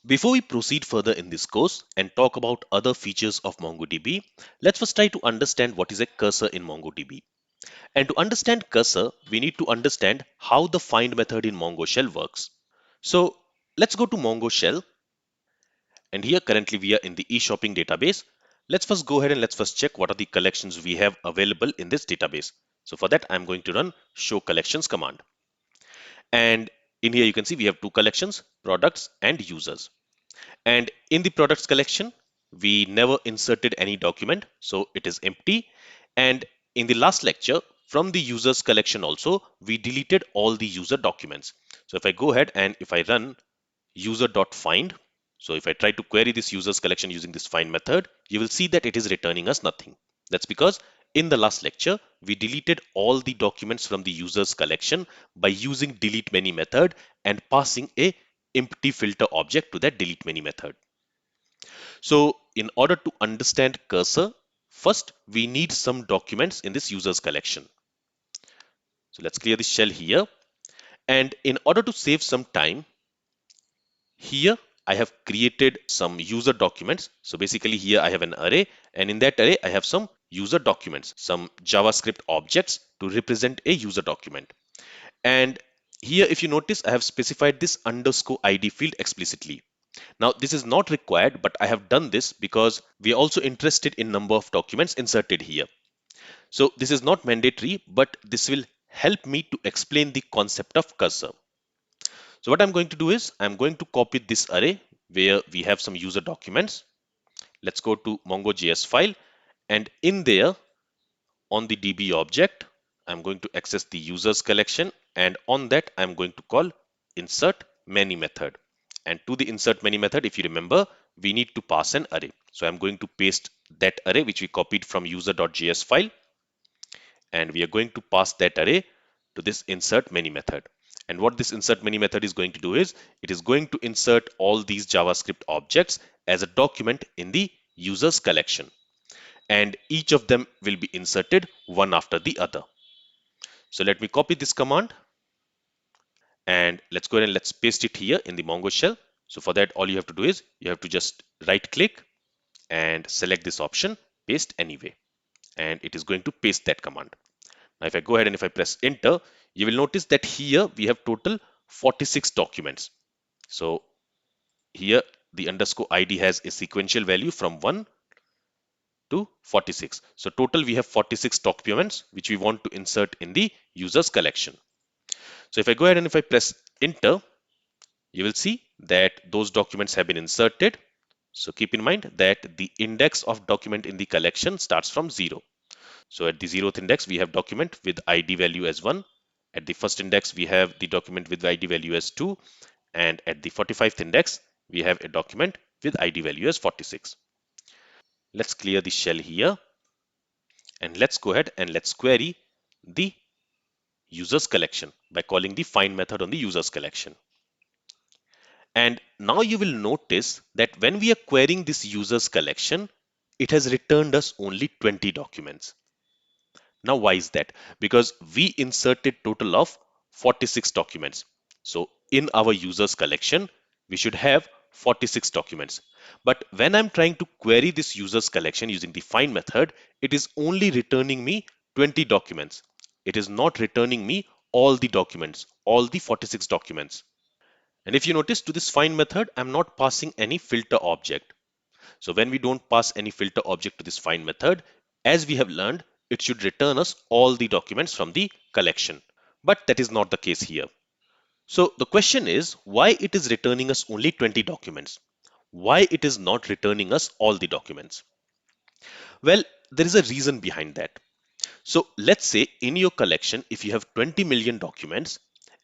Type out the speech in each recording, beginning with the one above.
Before we proceed further in this course and talk about other features of MongoDB, let's first try to understand what is a cursor in MongoDB. And to understand cursor, we need to understand how the find method in Mongo shell works. So let's go to Mongo shell, and here currently we are in the e-shopping database. Let's first go ahead and let's first check what are the collections we have available in this database. So for that, I'm going to run show collections command. And in here you can see we have two collections, products and users. And in the products collection, we never inserted any document, so it is empty. And in the last lecture, from the users collection also, we deleted all the user documents. So if I go ahead and if I run user.find, so if I try to query this users collection using this find method, you will see that it is returning us nothing. That's because in the last lecture, we deleted all the documents from the users collection by using delete many method and passing a empty filter object to that delete many method. So in order to understand cursor, first we need some documents in this users collection. So let's clear the shell here. And in order to save some time, here I have created some user documents. So basically here I have an array, and in that array I have some user documents, some JavaScript objects to represent a user document. And here if you notice, I have specified this underscore ID field explicitly. Now this is not required, but I have done this because we are also interested in number of documents inserted here. So this is not mandatory, but this will help me to explain the concept of cursor. So what I'm going to do is I'm going to copy this array where we have some user documents. Let's go to MongoJS file, and in there on the DB object, I'm going to access the users collection, and on that I'm going to call insert many method. And to the insert many method, if you remember, we need to pass an array. So I'm going to paste that array which we copied from user.js file, and we are going to pass that array to this insert many method. And what this insert many method is going to do is it is going to insert all these JavaScript objects as a document in the users collection, and each of them will be inserted one after the other. So let me copy this command, and let's go ahead and let's paste it here in the Mongo shell. So for that, all you have to do is you have to just right click and select this option, paste anyway, and it is going to paste that command. Now if I go ahead and if I press enter, you will notice that here we have total 46 documents. So here the underscore ID has a sequential value from 1 to 46. So total we have 46 documents which we want to insert in the users collection. So if I go ahead and if I press enter, you will see that those documents have been inserted. So keep in mind that the index of document in the collection starts from 0. So at the 0th index, we have document with ID value as 1. At the first index, we have the document with ID value as 2. And at the 45th index, we have a document with ID value as 46. Let's clear the shell here. And let's go ahead and let's query the users collection by calling the find method on the users collection. And now you will notice that when we are querying this users collection, it has returned us only 20 documents. Now, why is that? Because we inserted total of 46 documents. So in our users collection, we should have 46 documents. But when I'm trying to query this users collection using the find method, it is only returning me 20 documents. It is not returning me all the documents, all the 46 documents. And if you notice, to this find method, I'm not passing any filter object. So when we don't pass any filter object to this find method, as we have learned, it should return us all the documents from the collection. But that is not the case here. So the question is why it is returning us only 20 documents? Why it is not returning us all the documents? Well, there is a reason behind that. So let's say in your collection, if you have 20 million documents,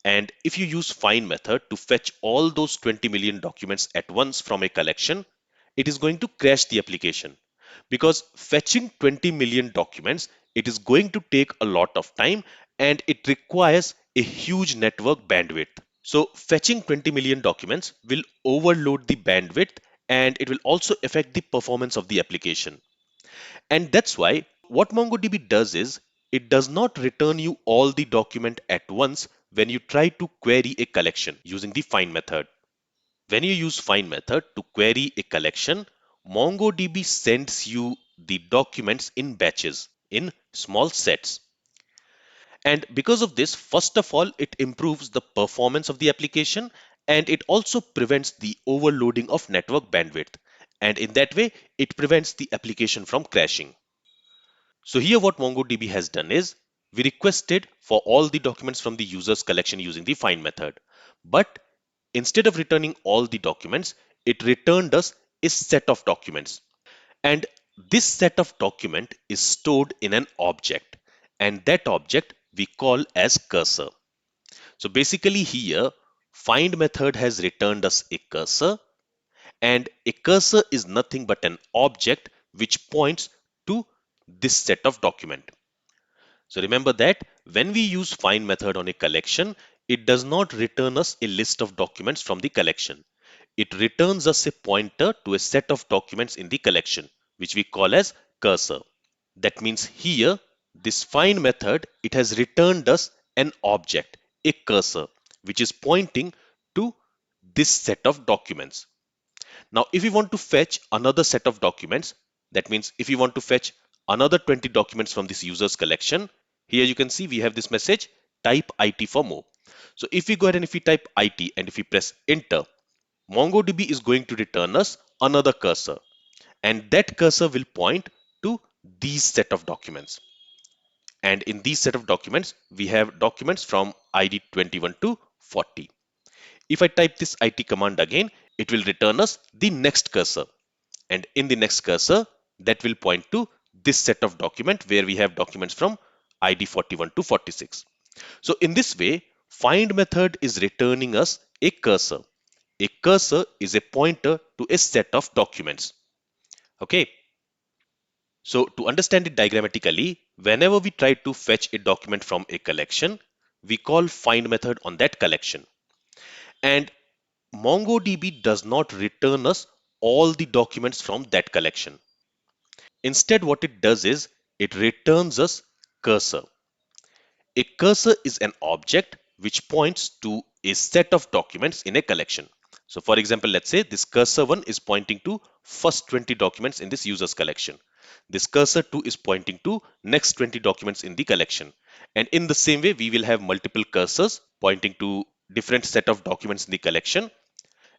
and if you use find method to fetch all those 20 million documents at once from a collection, it is going to crash the application, because fetching 20 million documents, it is going to take a lot of time and it requires a huge network bandwidth. So fetching 20 million documents will overload the bandwidth, and it will also affect the performance of the application. And that's why what MongoDB does is it does not return you all the document at once when you try to query a collection using the find method. When you use find method to query a collection, MongoDB sends you the documents in batches, in small sets. And because of this, first of all, it improves the performance of the application, and it also prevents the overloading of network bandwidth. And in that way, it prevents the application from crashing. So here what MongoDB has done is, we requested for all the documents from the user's collection using the find method. But instead of returning all the documents, it returned us a set of documents. And this set of document is stored in an object, and that object we call as cursor. So basically here, find method has returned us a cursor, and a cursor is nothing but an object which points to this set of document. So remember that when we use find method on a collection, it does not return us a list of documents from the collection. It returns us a pointer to a set of documents in the collection, which we call as cursor. That means here, this find method, it has returned us an object, a cursor, which is pointing to this set of documents. Now, if we want to fetch another set of documents, that means if we want to fetch another 20 documents from this user's collection, here you can see we have this message, type IT for more. So if we go ahead and if we type IT and if we press enter, MongoDB is going to return us another cursor, and that cursor will point to these set of documents. And in these set of documents, we have documents from ID 21 to 40. If I type this IT command again, it will return us the next cursor. And in the next cursor, that will point to this set of document where we have documents from ID 41 to 46. So in this way, find method is returning us a cursor. A cursor is a pointer to a set of documents. Okay. So to understand it diagrammatically, whenever we try to fetch a document from a collection, we call find method on that collection. And MongoDB does not return us all the documents from that collection. Instead, what it does is it returns us cursor. A cursor is an object which points to a set of documents in a collection. So for example, let's say this cursor 1 is pointing to first 20 documents in this user's collection. This cursor 2 is pointing to next 20 documents in the collection. And in the same way, we will have multiple cursors pointing to different set of documents in the collection.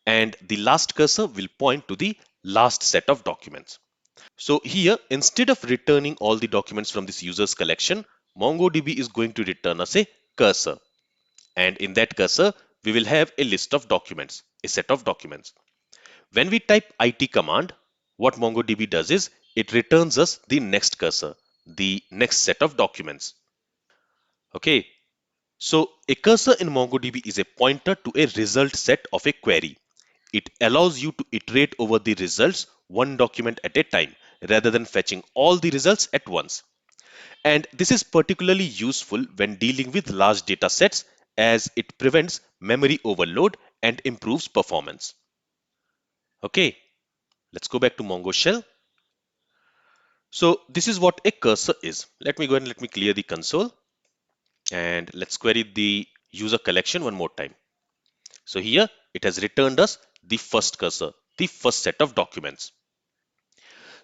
And the last cursor will point to the last set of documents. So here, instead of returning all the documents from this user's collection, MongoDB is going to return us a cursor. And in that cursor, we will have a list of documents, a set of documents. When we type IT command, what MongoDB does is it returns us the next cursor, the next set of documents. Okay. So a cursor in MongoDB is a pointer to a result set of a query. It allows you to iterate over the results one document at a time rather than fetching all the results at once. And this is particularly useful when dealing with large data sets as it prevents memory overload and improves performance. Okay, let's go back to Mongo shell. So this is what a cursor is. Let me go ahead and let me clear the console and let's query the user collection one more time. So here it has returned us the first cursor, the first set of documents.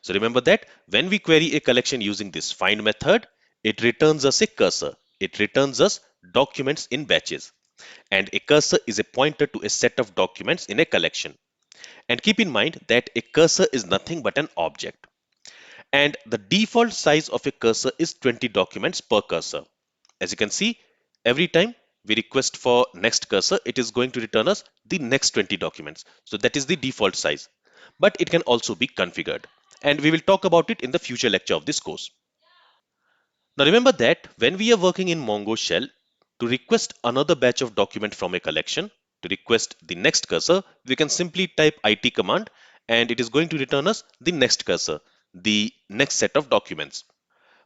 So remember that when we query a collection using this find method, it returns us a cursor. It returns us documents in batches. And a cursor is a pointer to a set of documents in a collection. And keep in mind that a cursor is nothing but an object. And the default size of a cursor is 20 documents per cursor. As you can see, every time we request for next cursor, it is going to return us the next 20 documents. So that is the default size. But it can also be configured. And we will talk about it in the future lecture of this course. Now remember that when we are working in Mongo shell, to request another batch of document from a collection, to request the next cursor, we can simply type IT command and it is going to return us the next cursor, the next set of documents.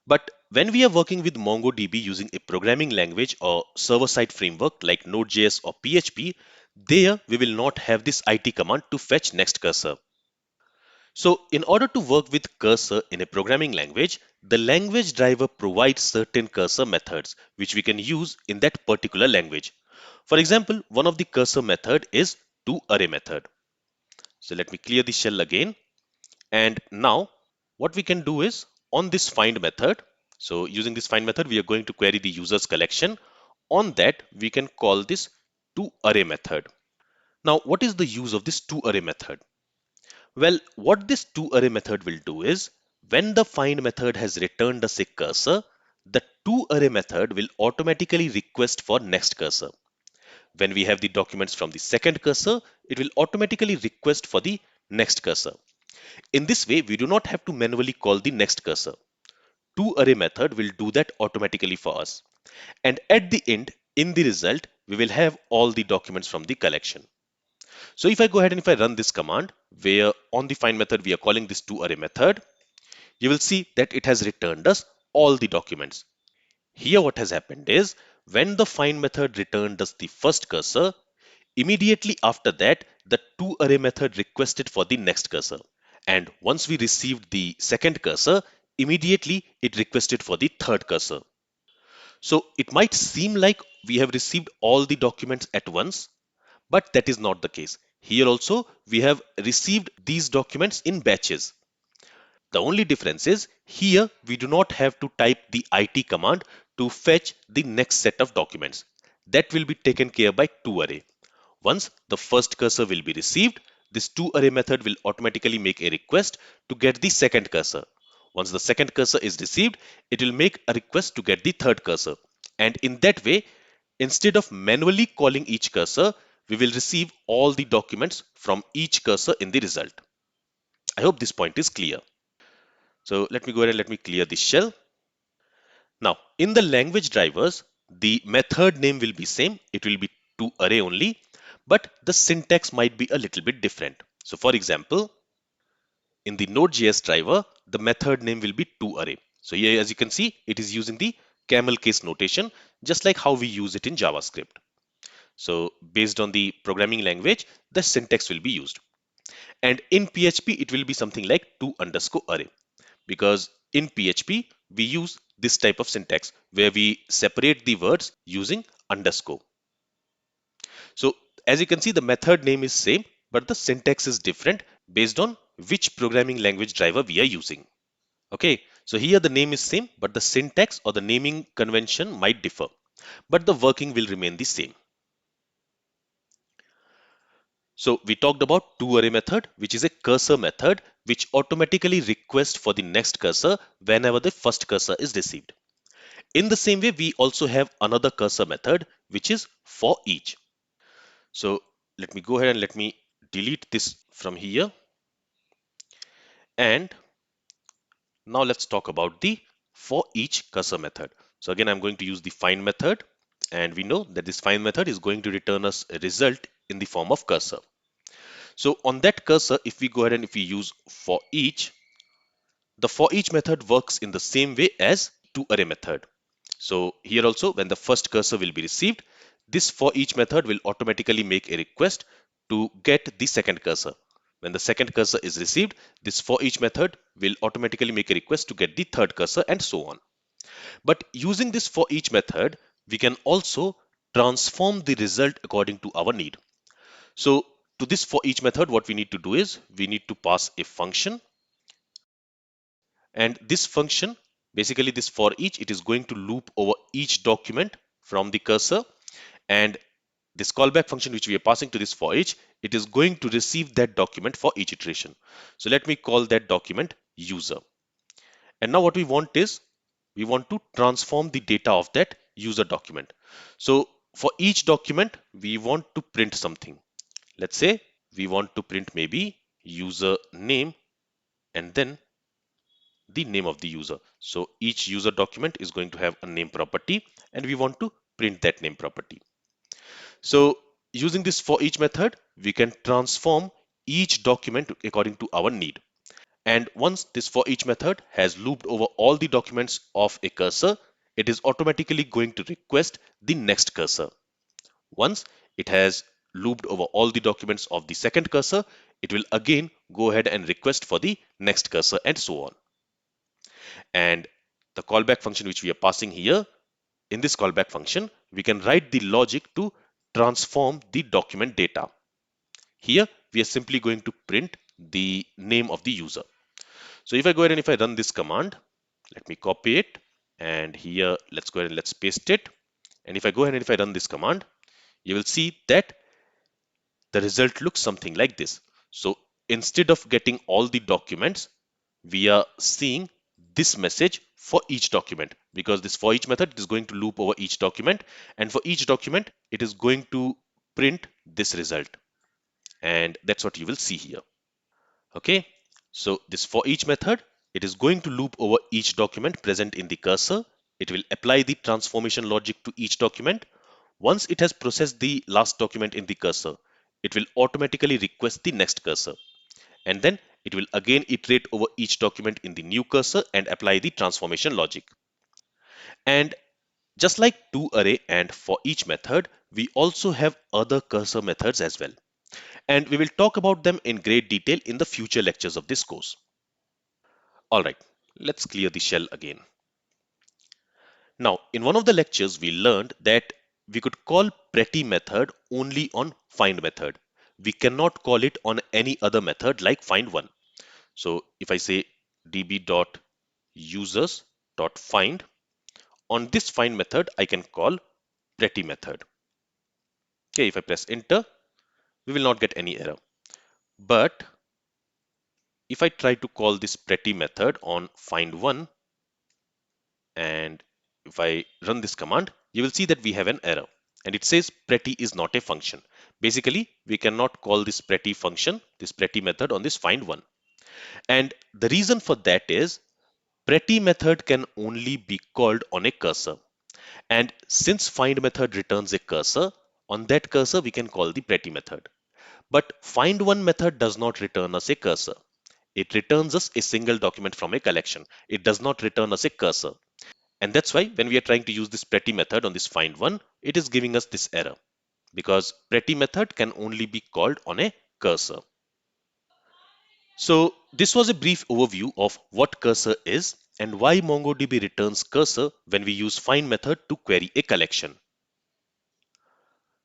But when we are working with MongoDB using a programming language or server-side framework like Node.js or PHP, there we will not have this IT command to fetch next cursor. So in order to work with cursor in a programming language, the language driver provides certain cursor methods which we can use in that particular language. For example, one of the cursor method is toArray method. So let me clear the shell again. And now what we can do is on this find method. So using this find method, we are going to query the user's collection. On that, we can call this toArray method. Now, what is the use of this toArray method? Well, what this toArray method will do is when the find method has returned us a cursor, the toArray method will automatically request for next cursor. When we have the documents from the second cursor, it will automatically request for the next cursor. In this way, we do not have to manually call the next cursor. ToArray method will do that automatically for us. And at the end, in the result, we will have all the documents from the collection. So if I go ahead and if I run this command, where on the find method we are calling this ToArray method, you will see that it has returned us all the documents. Here what has happened is, when the find method returned us the first cursor, immediately after that, the ToArray method requested for the next cursor. And once we received the second cursor, immediately it requested for the third cursor. So it might seem like we have received all the documents at once, but that is not the case. Here also, we have received these documents in batches. The only difference is here we do not have to type the IT command to fetch the next set of documents. That will be taken care by toArray. Once the first cursor will be received, this toArray method will automatically make a request to get the second cursor. Once the second cursor is received, it will make a request to get the third cursor. And in that way, instead of manually calling each cursor, we will receive all the documents from each cursor in the result. I hope this point is clear. So let me go ahead and let me clear this shell. Now, in the language drivers, the method name will be same. It will be toArray only, but the syntax might be a little bit different. So for example, in the Node.js driver, the method name will be toArray. So here, as you can see, it is using the camel case notation, just like how we use it in JavaScript. So based on the programming language, the syntax will be used. And in PHP, it will be something like to_array, because in PHP, we use this type of syntax where we separate the words using underscore. So as you can see, the method name is same, but the syntax is different based on which programming language driver we are using. Okay, so here the name is same, but the syntax or the naming convention might differ, but the working will remain the same. So we talked about toArray method, which is a cursor method which automatically requests for the next cursor whenever the first cursor is received. In the same way, we also have another cursor method, which is forEach. So let me go ahead and let me delete this from here. And now let's talk about the forEach cursor method. So again, I'm going to use the find method, and we know that this find method is going to return us a result in the form of cursor. So on that cursor, if we go ahead and if we use forEach, the forEach method works in the same way as toArray method. So here also, when the first cursor will be received, this forEach method will automatically make a request to get the second cursor. When the second cursor is received, this forEach method will automatically make a request to get the third cursor, and so on. But using this forEach method, we can also transform the result according to our need. So to this forEach method, what we need to do is we need to pass a function. And this function, basically this for each, it is going to loop over each document from the cursor. And this callback function which we are passing to this for each, it is going to receive that document for each iteration. So let me call that document user. And now what we want is we want to transform the data of that user document. So for each document, we want to print something. Let's say we want to print maybe user name and then the name of the user. So each user document is going to have a name property, and we want to print that name property. So using this for each method, we can transform each document according to our need. And once this for each method has looped over all the documents of a cursor, it is automatically going to request the next cursor. Once it has looped over all the documents of the second cursor, it will again go ahead and request for the next cursor, and so on. And the callback function which we are passing here, in this callback function, we can write the logic to transform the document data. Here, we are simply going to print the name of the user. So if I go ahead and if I run this command, let me copy it, and here let's go ahead and let's paste it. And if I go ahead and if I run this command, you will see that the result looks something like this. So instead of getting all the documents, we are seeing this message for each document, because this for each method is going to loop over each document, and for each document it is going to print this result, and that's what you will see here. Okay, so this for each method, it is going to loop over each document present in the cursor. It will apply the transformation logic to each document. Once it has processed the last document in the cursor, it will automatically request the next cursor, and then it will again iterate over each document in the new cursor and apply the transformation logic. And just like toArray and for each method, we also have other cursor methods as well. And we will talk about them in great detail in the future lectures of this course. Alright, let's clear the shell again. Now, in one of the lectures, we learned that we could call pretty method only on find method. We cannot call it on any other method like findOne. So if I say db.users.find, on this find method, I can call pretty method. Okay, if I press enter, we will not get any error. But if I try to call this pretty method on findOne, and if I run this command, you will see that we have an error, and it says pretty is not a function. Basically, we cannot call this pretty function, this pretty method on this findOne. And the reason for that is pretty method can only be called on a cursor. And since find method returns a cursor, on that cursor we can call the pretty method. But findOne method does not return us a cursor. It returns us a single document from a collection. It does not return us a cursor. And that's why when we are trying to use this pretty method on this findOne, it is giving us this error, because pretty method can only be called on a cursor. So this was a brief overview of what cursor is and why MongoDB returns cursor when we use find method to query a collection.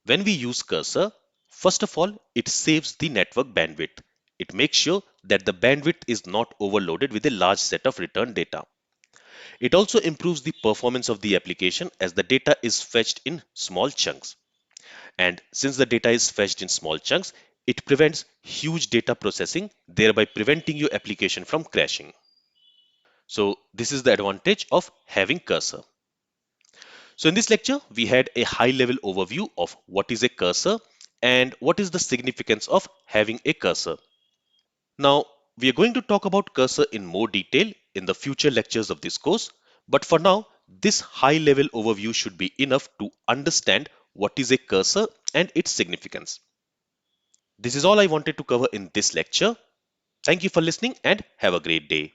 When we use cursor, first of all, it saves the network bandwidth. It makes sure that the bandwidth is not overloaded with a large set of return data. It also improves the performance of the application as the data is fetched in small chunks. And since the data is fetched in small chunks, it prevents huge data processing, thereby preventing your application from crashing. So this is the advantage of having cursor. So in this lecture, we had a high-level overview of what is a cursor and what is the significance of having a cursor. Now, we are going to talk about cursor in more detail in the future lectures of this course, but for now, this high-level overview should be enough to understand what is a cursor and its significance. This is all I wanted to cover in this lecture. Thank you for listening and have a great day.